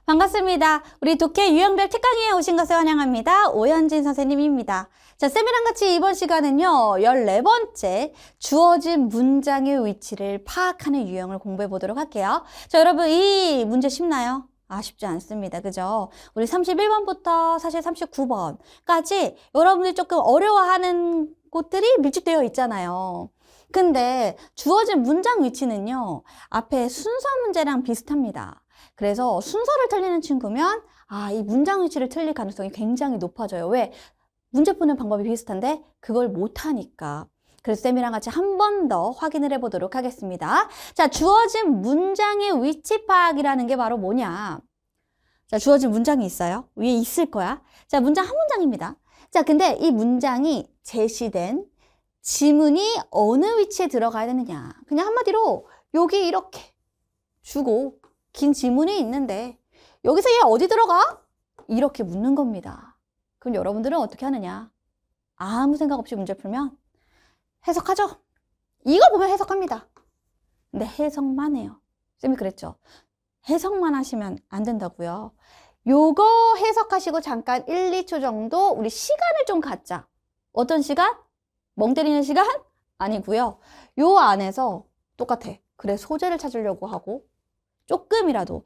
반갑습니다. 우리 독해 유형별 특강위에 오신 것을 환영합니다. 오현진 선생님입니다. 자, 쌤이랑 같이 이번 시간은요, 14번째 주어진 문장의 위치를 파악하는 유형을 공부해 보도록 할게요. 자, 여러분, 이 문제 쉽나요? 쉽지 않습니다. 그죠? 우리 31번부터 사실 39번까지 여러분들이 조금 어려워하는 곳들이 밀집되어 있잖아요. 근데 주어진 문장 위치는요, 앞에 순서 문제랑 비슷합니다. 그래서 순서를 틀리는 친구면 이 문장 위치를 틀릴 가능성이 굉장히 높아져요. 왜? 문제 푸는 방법이 비슷한데 그걸 못하니까. 그래서 쌤이랑 같이 한 번 더 확인을 해보도록 하겠습니다. 자, 주어진 문장의 위치 파악이라는 게 바로 뭐냐? 자, 주어진 문장이 있어요. 위에 있을 거야. 자, 문장 한 문장입니다. 자, 근데 이 문장이 제시된 지문이 어느 위치에 들어가야 되느냐? 그냥 한마디로 여기 이렇게 주고 긴 지문이 있는데 여기서 얘 어디 들어가? 이렇게 묻는 겁니다. 그럼 여러분들은 어떻게 하느냐? 아무 생각 없이 문제 풀면 해석하죠? 이거 보면 해석합니다. 근데 해석만 해요. 쌤이 그랬죠? 해석만 하시면 안 된다고요. 요거 해석하시고 잠깐 1, 2초 정도 우리 시간을 좀 갖자. 어떤 시간? 멍 때리는 시간? 아니고요. 요 안에서 똑같아. 그래, 소재를 찾으려고 하고 조금이라도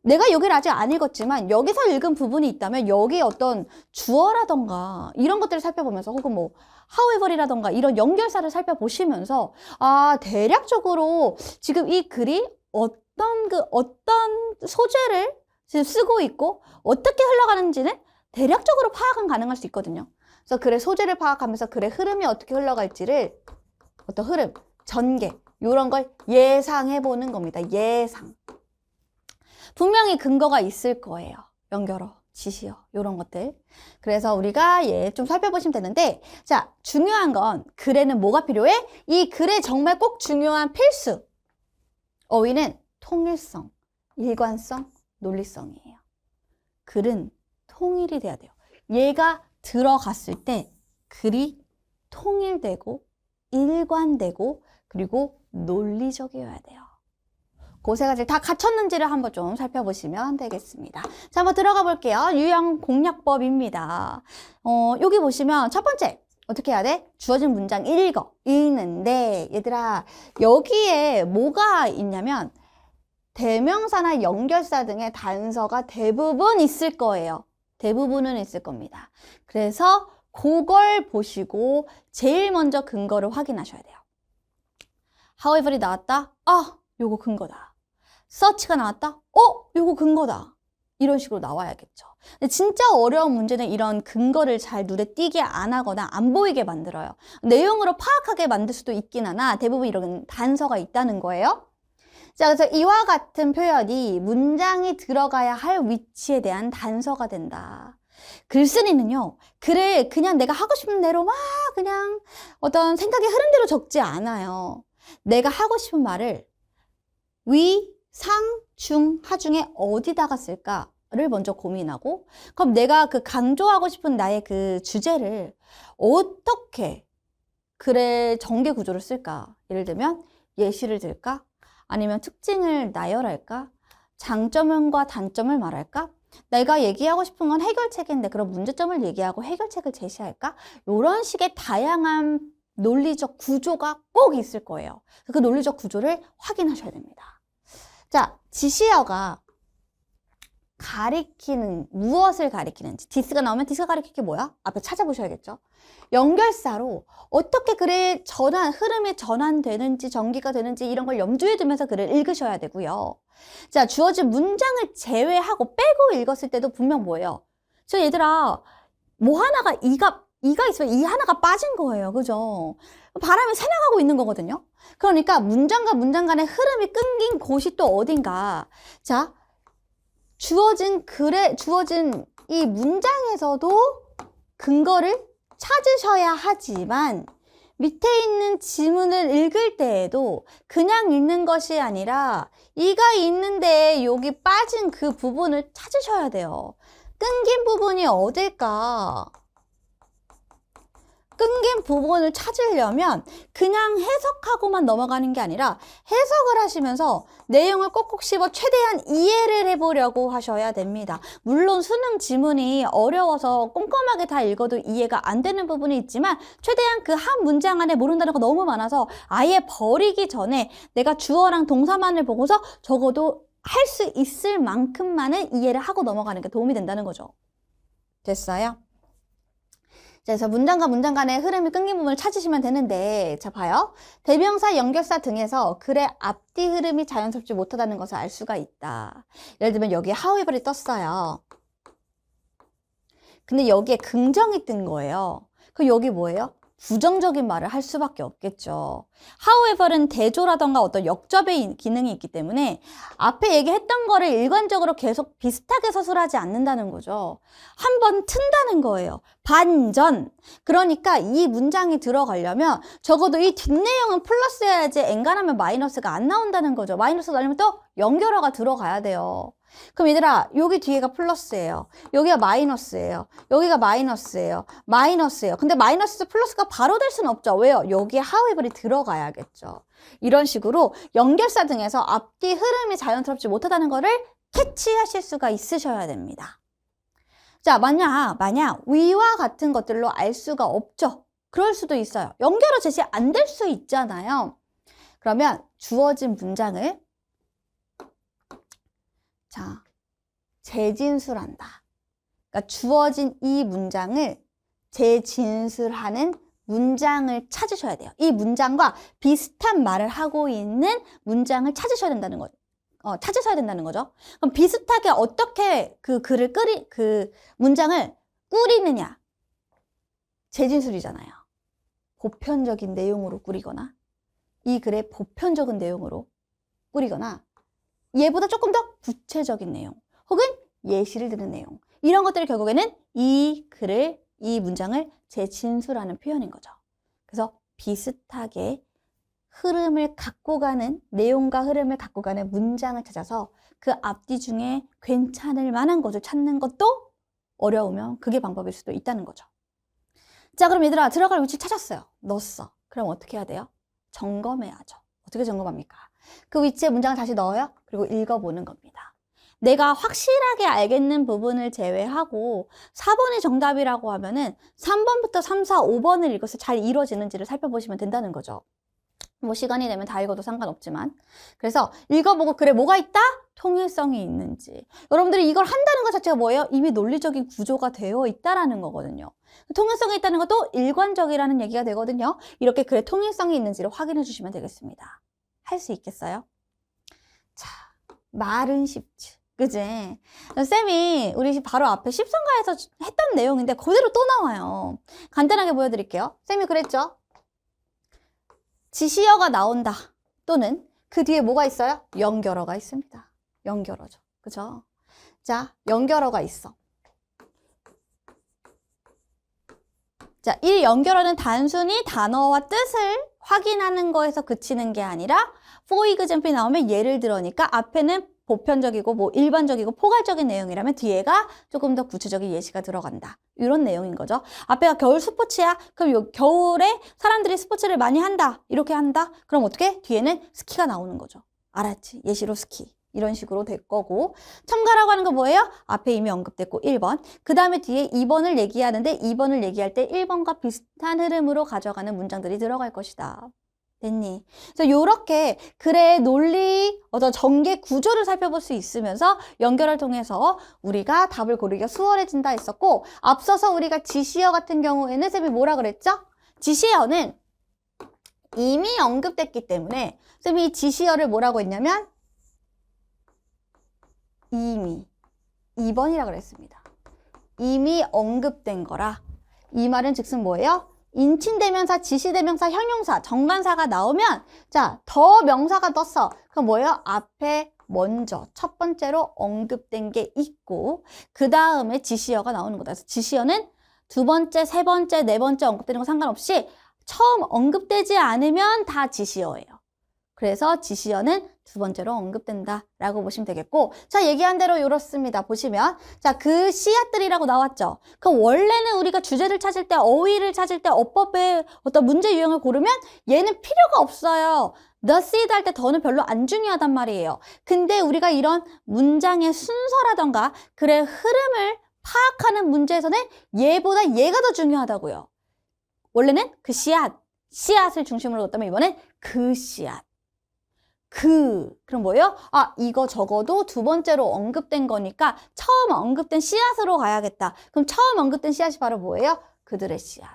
내가 여기를 아직 안 읽었지만 여기서 읽은 부분이 있다면 여기에 어떤 주어라던가 이런 것들을 살펴보면서 혹은 뭐 however이라던가 이런 연결사를 살펴보시면서 대략적으로 지금 이 글이 어떤 소재를 지금 쓰고 있고 어떻게 흘러가는지는 대략적으로 파악은 가능할 수 있거든요. 그래서 글의 소재를 파악하면서 글의 흐름이 어떻게 흘러갈지를 어떤 흐름, 전개 이런 걸 예상해 보는 겁니다. 예상. 분명히 근거가 있을 거예요. 연결어, 지시어 이런 것들. 그래서 우리가 좀 살펴보시면 되는데, 자, 중요한 건 글에는 뭐가 필요해? 이 글에 정말 꼭 중요한 필수. 어휘는 통일성, 일관성, 논리성이에요. 글은 통일이 돼야 돼요. 얘가 들어갔을 때 글이 통일되고 일관되고 그리고 논리적이어야 돼요. 그 세 가지 다 갖췄는지를 한번 좀 살펴보시면 되겠습니다. 자, 한번 들어가 볼게요. 유형 공략법입니다. 여기 보시면 첫 번째 어떻게 해야 돼? 주어진 문장 읽는데 얘들아 여기에 뭐가 있냐면 대명사나 연결사 등의 단서가 대부분 있을 거예요. 대부분은 있을 겁니다. 그래서 그걸 보시고 제일 먼저 근거를 확인하셔야 돼요. however이 나왔다? 요거 근거다. search가 나왔다? 요거 근거다. 이런 식으로 나와야겠죠. 근데 진짜 어려운 문제는 이런 근거를 잘 눈에 띄게 안 하거나 안 보이게 만들어요. 내용으로 파악하게 만들 수도 있긴 하나 대부분 이런 단서가 있다는 거예요. 자, 그래서 이와 같은 표현이 문장이 들어가야 할 위치에 대한 단서가 된다. 글쓴이는요, 글을 그냥 내가 하고 싶은 대로 막 그냥 어떤 생각의 흐름대로 적지 않아요. 내가 하고 싶은 말을 위, 상, 중, 하 중에 어디다가 쓸까를 먼저 고민하고, 그럼 내가 그 강조하고 싶은 나의 그 주제를 어떻게 글의 전개 구조를 쓸까? 예를 들면 예시를 들까? 아니면 특징을 나열할까? 장점과 단점을 말할까? 내가 얘기하고 싶은 건 해결책인데 그럼 문제점을 얘기하고 해결책을 제시할까? 이런 식의 다양한 논리적 구조가 꼭 있을 거예요. 그 논리적 구조를 확인하셔야 됩니다. 자, 지시어가 가리키는 무엇을 가리키는지 this가 나오면 this가 가리킬 게 뭐야? 앞에 찾아보셔야겠죠. 연결사로 어떻게 글의 흐름이 전환되는지 전개가 되는지 이런 걸 염두에 두면서 글을 읽으셔야 되고요. 자, 주어진 문장을 제외하고 빼고 읽었을 때도 분명 뭐예요? 얘들아 뭐 하나가 이가 있으면 이 하나가 빠진 거예요. 그죠? 바람이 새나가고 있는 거거든요. 그러니까 문장과 문장 간의 흐름이 끊긴 곳이 또 어딘가. 자, 주어진 이 문장에서도 근거를 찾으셔야 하지만 밑에 있는 지문을 읽을 때에도 그냥 읽는 것이 아니라 이가 있는데 여기 빠진 그 부분을 찾으셔야 돼요. 끊긴 부분이 어딜까? 끊긴 부분을 찾으려면 그냥 해석하고만 넘어가는 게 아니라 해석을 하시면서 내용을 꼭꼭 씹어 최대한 이해를 해보려고 하셔야 됩니다. 물론 수능 지문이 어려워서 꼼꼼하게 다 읽어도 이해가 안 되는 부분이 있지만 최대한 그 한 문장 안에 모른다는 거 너무 많아서 아예 버리기 전에 내가 주어랑 동사만을 보고서 적어도 할 수 있을 만큼만은 이해를 하고 넘어가는 게 도움이 된다는 거죠. 됐어요? 자, 그래서 문장과 문장 간의 흐름이 끊긴 부분을 찾으시면 되는데, 자, 봐요. 대명사, 연결사 등에서 글의 앞뒤 흐름이 자연스럽지 못하다는 것을 알 수가 있다. 예를 들면 여기에 however이 떴어요. 근데 여기에 긍정이 뜬 거예요. 그럼 여기 뭐예요? 부정적인 말을 할 수밖에 없겠죠. however는 대조라던가 어떤 역접의 기능이 있기 때문에 앞에 얘기했던 거를 일관적으로 계속 비슷하게 서술하지 않는다는 거죠. 한 번 튼다는 거예요. 반전. 그러니까 이 문장이 들어가려면 적어도 이 뒷내용은 플러스여야지 엔간하면 마이너스가 안 나온다는 거죠. 마이너스가 나려면 또 연결어가 들어가야 돼요. 그럼 얘들아, 여기 뒤에가 플러스예요. 여기가 마이너스예요. 여기가 마이너스예요. 마이너스예요. 근데 마이너스에서 플러스가 바로 될 수는 없죠. 왜요? 여기에 however이 들어가야겠죠. 이런 식으로 연결사 등에서 앞뒤 흐름이 자연스럽지 못하다는 거를 캐치하실 수가 있으셔야 됩니다. 자, 만약 위와 같은 것들로 알 수가 없죠. 그럴 수도 있어요. 연결어 제시 안 될 수 있잖아요. 그러면 주어진 문장을 자, 재진술한다. 그러니까 주어진 이 문장을 재진술하는 문장을 찾으셔야 돼요. 이 문장과 비슷한 말을 하고 있는 문장을 찾으셔야 된다는 거죠. 찾으셔야 된다는 거죠. 그럼 비슷하게 어떻게 그 문장을 꾸리느냐? 재진술이잖아요. 보편적인 내용으로 꾸리거나 이 글의 보편적인 내용으로 꾸리거나 얘보다 조금 더 구체적인 내용 혹은 예시를 드는 내용 이런 것들이 결국에는 이 문장을 재진술하는 표현인 거죠. 그래서 비슷하게 흐름을 갖고 가는 내용과 흐름을 갖고 가는 문장을 찾아서 그 앞뒤 중에 괜찮을 만한 것을 찾는 것도 어려우면 그게 방법일 수도 있다는 거죠. 자, 그럼 얘들아 들어갈 위치 찾았어요. 넣었어. 그럼 어떻게 해야 돼요? 점검해야죠. 어떻게 점검합니까? 그 위치에 문장을 다시 넣어요. 그리고 읽어보는 겁니다. 내가 확실하게 알겠는 부분을 제외하고 4번이 정답이라고 하면은 3번부터 3, 4, 5번을 읽어서 잘 이루어지는지를 살펴보시면 된다는 거죠. 뭐 시간이 되면 다 읽어도 상관없지만 그래서 읽어보고 그래 뭐가 있다? 통일성이 있는지 여러분들이 이걸 한다는 것 자체가 뭐예요? 이미 논리적인 구조가 되어 있다라는 거거든요. 통일성이 있다는 것도 일관적이라는 얘기가 되거든요. 이렇게 글의 통일성이 있는지를 확인해 주시면 되겠습니다. 할 수 있겠어요? 자, 말은 쉽지. 그지? 쌤이 우리 바로 앞에 10선가에서 했던 내용인데 그대로 또 나와요. 간단하게 보여드릴게요. 쌤이 그랬죠? 지시어가 나온다. 또는 그 뒤에 뭐가 있어요? 연결어가 있습니다. 연결어죠. 그죠? 자, 연결어가 있어. 자, 이 연결어는 단순히 단어와 뜻을 확인하는 거에서 그치는 게 아니라 for example이 나오면 예를 들어니까 앞에는 보편적이고 뭐 일반적이고 포괄적인 내용이라면 뒤에가 조금 더 구체적인 예시가 들어간다. 이런 내용인 거죠. 앞에가 겨울 스포츠야. 그럼 요 겨울에 사람들이 스포츠를 많이 한다. 이렇게 한다. 그럼 어떻게? 뒤에는 스키가 나오는 거죠. 알았지? 예시로 스키. 이런 식으로 될 거고 첨가라고 하는 거 뭐예요? 앞에 이미 언급됐고 1번. 그 다음에 뒤에 2번을 얘기하는데 2번을 얘기할 때 1번과 비슷한 흐름으로 가져가는 문장들이 들어갈 것이다. 됐니? 그래서 요렇게 글의 논리, 어떤 전개 구조를 살펴볼 수 있으면서 연결을 통해서 우리가 답을 고르기가 수월해진다 했었고 앞서서 우리가 지시어 같은 경우에는 쌤이 뭐라 그랬죠? 지시어는 이미 언급됐기 때문에 쌤이 지시어를 뭐라고 했냐면 이미 2번이라 그랬습니다. 이미 언급된 거라. 이 말은 즉슨 뭐예요? 인칭대명사, 지시대명사, 형용사, 정관사가 나오면 자, 더 명사가 떴어. 그럼 뭐예요? 앞에 먼저 첫 번째로 언급된 게 있고 그 다음에 지시어가 나오는 거다. 그래서 지시어는 두 번째, 세 번째, 네 번째 언급되는 거 상관없이 처음 언급되지 않으면 다 지시어예요. 그래서 지시어는 두 번째로 언급된다라고 보시면 되겠고, 자, 얘기한 대로 이렇습니다. 보시면, 자, 그 씨앗들이라고 나왔죠. 그럼 원래는 우리가 주제를 찾을 때, 어휘를 찾을 때, 어법의 어떤 문제 유형을 고르면 얘는 필요가 없어요. the seed 할 때 더는 별로 안 중요하단 말이에요. 근데 우리가 이런 문장의 순서라던가 글의 흐름을 파악하는 문제에서는 얘보다 얘가 더 중요하다고요. 원래는 그 씨앗을 중심으로 뒀다면 이번엔 그 씨앗. 그럼 뭐예요? 아, 이거 적어도 두 번째로 언급된 거니까 처음 언급된 씨앗으로 가야겠다. 그럼 처음 언급된 씨앗이 바로 뭐예요? 그들의 씨앗.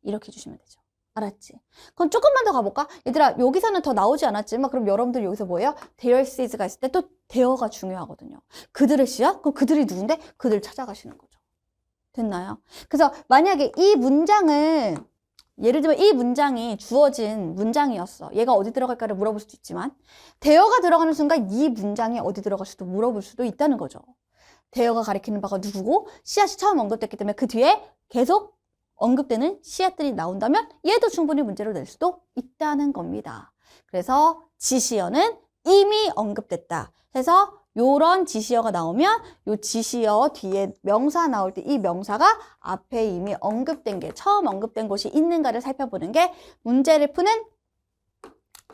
이렇게 해주시면 되죠. 알았지? 그럼 조금만 더 가볼까? 얘들아, 여기서는 더 나오지 않았지만 그럼 여러분들 여기서 뭐예요? their seeds가 있을 때 또 there가 중요하거든요. 그들의 씨앗? 그럼 그들이 누군데? 그들 찾아가시는 거죠. 됐나요? 그래서 만약에 이 문장은 예를 들면 이 문장이 주어진 문장이었어. 얘가 어디 들어갈까를 물어볼 수도 있지만 대어가 들어가는 순간 이 문장이 어디 들어갈지도 물어볼 수도 있다는 거죠. 대어가 가리키는 바가 누구고 씨앗이 처음 언급됐기 때문에 그 뒤에 계속 언급되는 씨앗들이 나온다면 얘도 충분히 문제로 낼 수도 있다는 겁니다. 그래서 지시어는 이미 언급됐다. 해서 요런 지시어가 나오면 요 지시어 뒤에 명사 나올 때 이 명사가 앞에 이미 언급된 게 처음 언급된 곳이 있는가를 살펴보는 게 문제를 푸는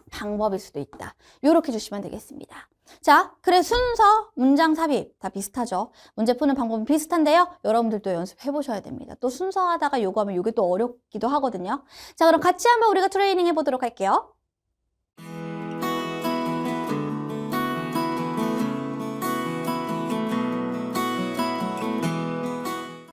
방법일 수도 있다. 요렇게 주시면 되겠습니다. 자, 그래 순서, 문장 삽입 다 비슷하죠. 문제 푸는 방법은 비슷한데요. 여러분들도 연습해 보셔야 됩니다. 또 순서하다가 요거 하면 요게 또 어렵기도 하거든요. 자, 그럼 같이 한번 우리가 트레이닝 해보도록 할게요.